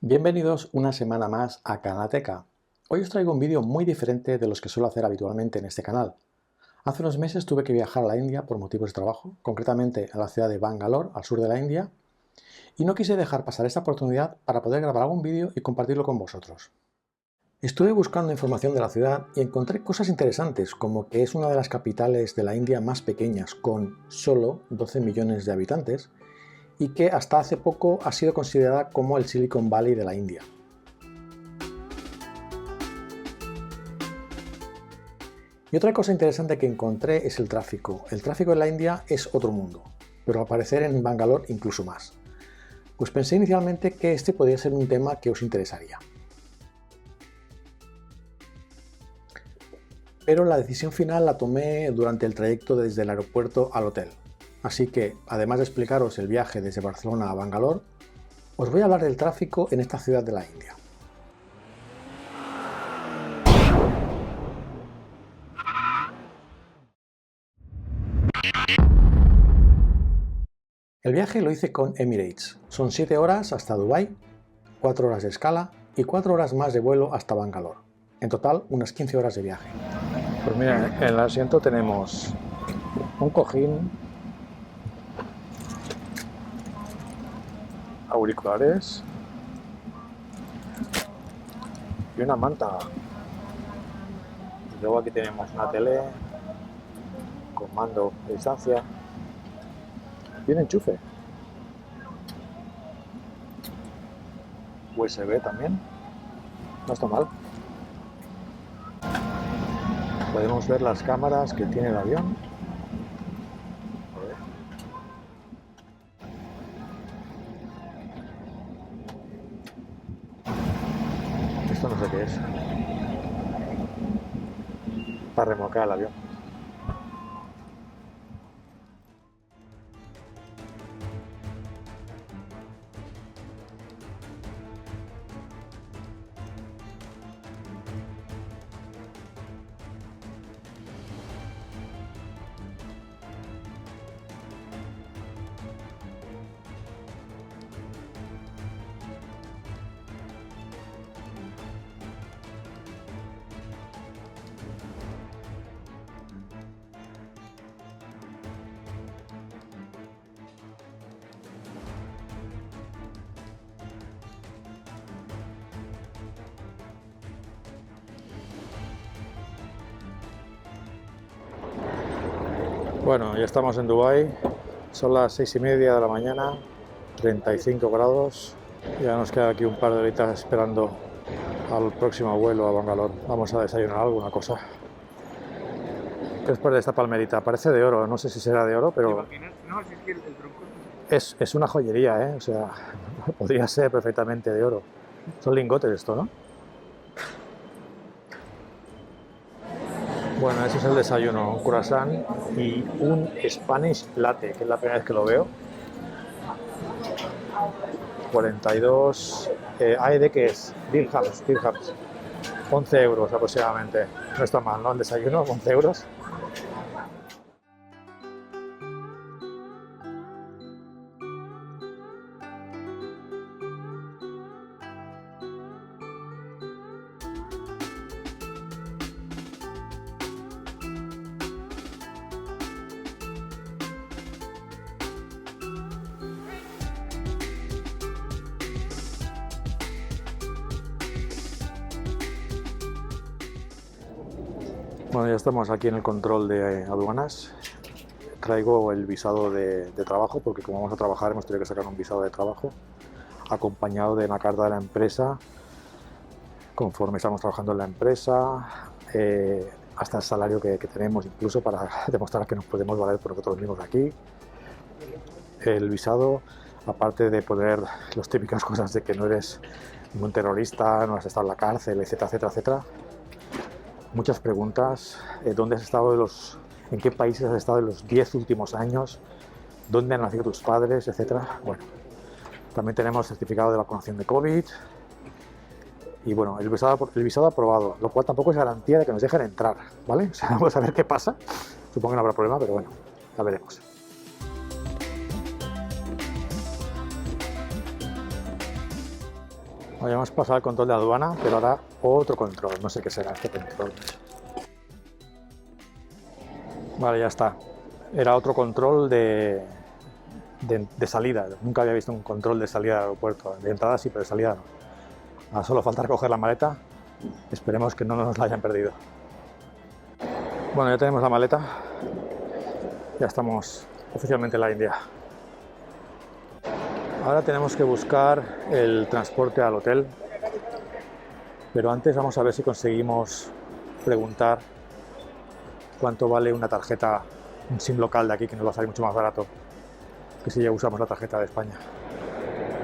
Bienvenidos una semana más a Kanateca. Hoy os traigo un vídeo muy diferente de los que suelo hacer habitualmente en este canal. Hace unos meses tuve que viajar a la India por motivos de trabajo, concretamente a la ciudad de Bangalore, al sur de la India, y no quise dejar pasar esta oportunidad para poder grabar algún vídeo y compartirlo con vosotros. Estuve buscando información de la ciudad y encontré cosas interesantes, como que es una de las capitales de la India más pequeñas, con solo 12 millones de habitantes, y que hasta hace poco ha sido considerada como el Silicon Valley de la India. Y otra cosa interesante que encontré es el tráfico. El tráfico en la India es otro mundo, pero al parecer en Bangalore incluso más. Pues pensé inicialmente que este podría ser un tema que os interesaría. Pero la decisión final la tomé durante el trayecto desde el aeropuerto al hotel. Así que, además de explicaros el viaje desde Barcelona a Bangalore, os voy a hablar del tráfico en esta ciudad de la India. El viaje lo hice con Emirates. Son 7 horas hasta Dubái, 4 horas de escala y 4 horas más de vuelo hasta Bangalore. En total, unas 15 horas de viaje. Pues mira, en el asiento tenemos un cojín, auriculares y una manta. Y luego aquí tenemos una tele con mando a distancia y un enchufe. USB también. No está mal. Podemos ver las cámaras que tiene el avión. Esto no sé qué es. Para remolcar el avión. Bueno, ya estamos en Dubái, son las 6:30 de la mañana, 35 grados, ya nos queda aquí un par de horitas esperando al próximo vuelo a Bangalore. Vamos a desayunar alguna cosa. Después de esta palmerita, parece de oro, no sé si será de oro, pero es una joyería, ¿eh? O sea, podría ser perfectamente de oro. Son lingotes esto, ¿no? Bueno, ese es el desayuno, un croissant y un Spanish latte, que es la primera vez que lo veo. 42, ¿de qué es? Dirhams. 11 euros aproximadamente. No está mal, ¿no? El desayuno, 11 euros. Bueno, ya estamos aquí en el control de aduanas. Traigo el visado de trabajo, porque como vamos a trabajar hemos tenido que sacar un visado de trabajo, acompañado de una carta de la empresa, conforme estamos trabajando en la empresa, hasta el salario que tenemos, incluso para demostrar que nos podemos valer por nosotros mismos aquí. El visado, aparte de poner las típicas cosas de que no eres ningún terrorista, no has estado en la cárcel, etcétera, etcétera, etcétera. Muchas preguntas, ¿dónde has estado en qué países has estado en los 10 últimos años? ¿Dónde han nacido tus padres? Etcétera. Bueno, también tenemos certificado de vacunación de COVID. Y bueno, el visado aprobado, lo cual tampoco es garantía de que nos dejen entrar, ¿vale? O sea, vamos a ver qué pasa. Supongo que no habrá problema, pero bueno, ya veremos. Ya hemos pasado el control de aduana, pero ahora otro control. No sé qué será este control. Vale, ya está. Era otro control de salida. Nunca había visto un control de salida del aeropuerto. De entrada sí, pero de salida no. Ahora solo falta recoger la maleta. Esperemos que no nos la hayan perdido. Bueno, ya tenemos la maleta. Ya estamos oficialmente en la India. Ahora tenemos que buscar el transporte al hotel. Pero antes vamos a ver si conseguimos preguntar cuánto vale una tarjeta, un SIM local de aquí, que nos va a salir mucho más barato que si ya usamos la tarjeta de España.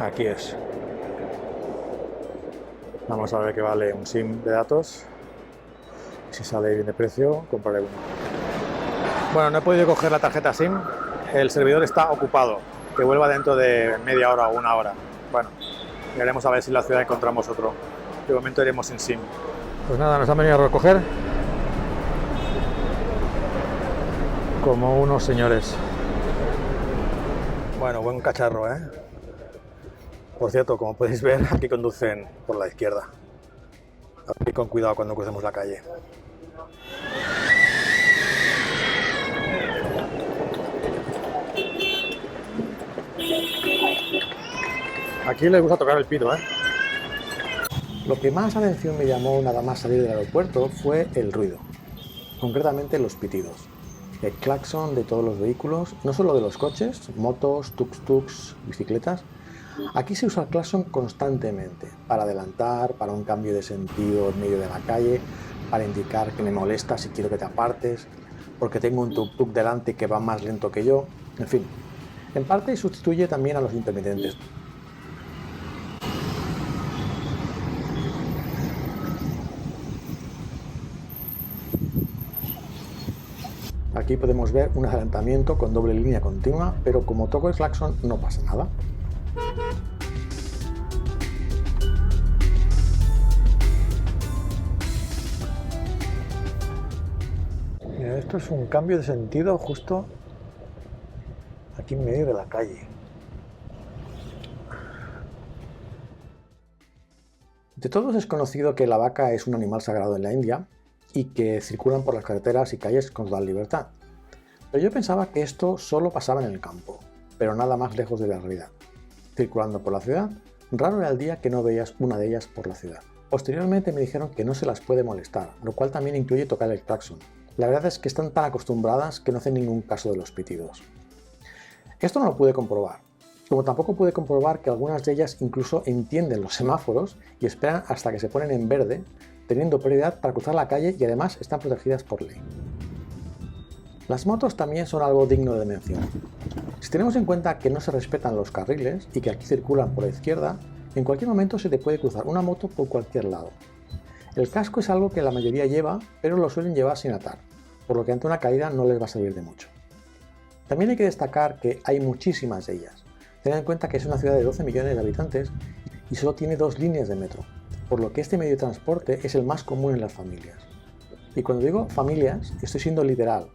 Aquí es. Vamos a ver qué vale un SIM de datos. Si sale bien de precio, compraré uno. Bueno, no he podido coger la tarjeta SIM. El servidor está ocupado. Que vuelva dentro de media hora o una hora. Bueno, veremos a ver si en la ciudad encontramos otro. De momento iremos sin SIM. Pues nada, nos han venido a recoger como unos señores. Bueno, buen cacharro, ¿eh? Por cierto, como podéis ver, aquí conducen por la izquierda. Aquí con cuidado cuando crucemos la calle. Aquí les gusta tocar el pito, ¿eh? Lo que más atención me llamó nada más salir del aeropuerto fue el ruido, concretamente los pitidos. El claxon de todos los vehículos, no solo de los coches, motos, tuk-tuks, bicicletas. Aquí se usa el claxon constantemente, para adelantar, para un cambio de sentido en medio de la calle, para indicar que me molesta si quiero que te apartes, porque tengo un tuk-tuk delante que va más lento que yo, en fin. En parte sustituye también a los intermitentes. Aquí podemos ver un adelantamiento con doble línea continua, pero como toco el claxon no pasa nada. Mira, esto es un cambio de sentido justo aquí en medio de la calle. De todos es conocido que la vaca es un animal sagrado en la India y que circulan por las carreteras y calles con total libertad. Pero yo pensaba que esto solo pasaba en el campo, pero nada más lejos de la realidad. Circulando por la ciudad, raro era el día que no veías una de ellas por la ciudad. Posteriormente me dijeron que no se las puede molestar, lo cual también incluye tocar el claxon. La verdad es que están tan acostumbradas que no hacen ningún caso de los pitidos. Esto no lo pude comprobar, como tampoco pude comprobar que algunas de ellas incluso entienden los semáforos y esperan hasta que se ponen en verde, teniendo prioridad para cruzar la calle y además están protegidas por ley. Las motos también son algo digno de mención. Si tenemos en cuenta que no se respetan los carriles y que aquí circulan por la izquierda, en cualquier momento se te puede cruzar una moto por cualquier lado. El casco es algo que la mayoría lleva, pero lo suelen llevar sin atar, por lo que ante una caída no les va a servir de mucho. También hay que destacar que hay muchísimas de ellas. Tened en cuenta que es una ciudad de 12 millones de habitantes y solo tiene 2 líneas de metro, por lo que este medio de transporte es el más común en las familias. Y cuando digo familias, estoy siendo literal.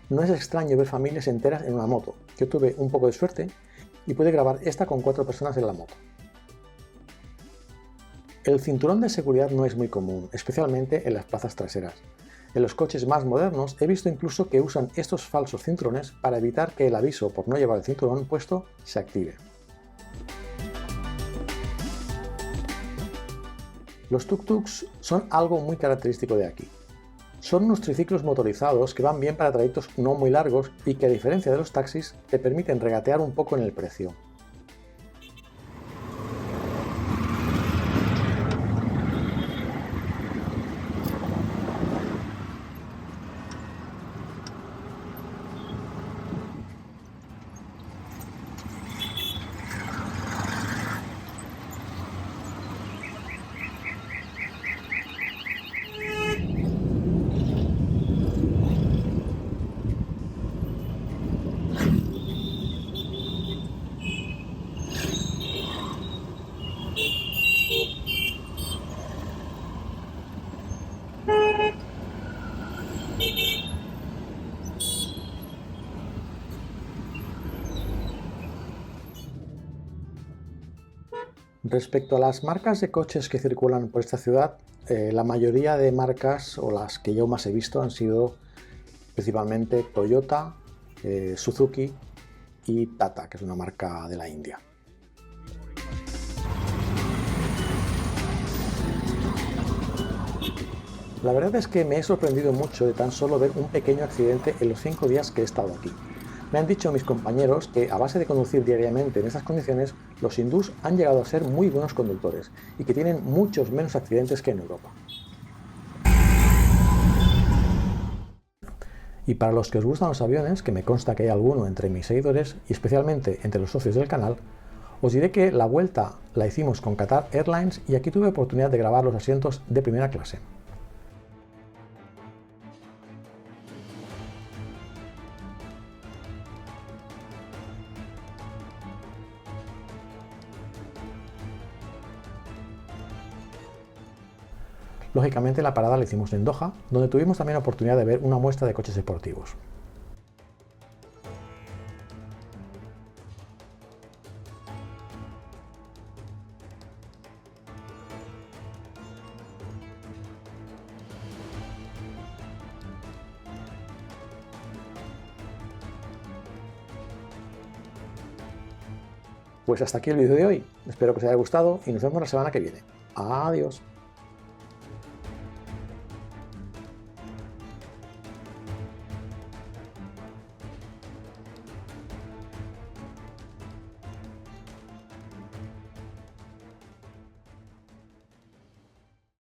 No es extraño ver familias enteras en una moto. Yo tuve un poco de suerte y pude grabar esta con 4 personas en la moto. El cinturón de seguridad no es muy común, especialmente en las plazas traseras. En los coches más modernos he visto incluso que usan estos falsos cinturones para evitar que el aviso por no llevar el cinturón puesto se active. Los tuk-tuks son algo muy característico de aquí. Son unos triciclos motorizados que van bien para trayectos no muy largos y que, a diferencia de los taxis, te permiten regatear un poco en el precio. Respecto a las marcas de coches que circulan por esta ciudad, la mayoría de marcas, o las que yo más he visto, han sido principalmente Toyota, Suzuki y Tata, que es una marca de la India. La verdad es que me he sorprendido mucho de tan solo ver un pequeño accidente en los 5 días que he estado aquí. Me han dicho mis compañeros que a base de conducir diariamente en estas condiciones, los hindús han llegado a ser muy buenos conductores y que tienen muchos menos accidentes que en Europa. Y para los que os gustan los aviones, que me consta que hay alguno entre mis seguidores y especialmente entre los socios del canal, os diré que la vuelta la hicimos con Qatar Airlines y aquí tuve oportunidad de grabar los asientos de primera clase. Lógicamente la parada la hicimos en Doha, donde tuvimos también la oportunidad de ver una muestra de coches deportivos. Pues hasta aquí el vídeo de hoy. Espero que os haya gustado y nos vemos la semana que viene. Adiós.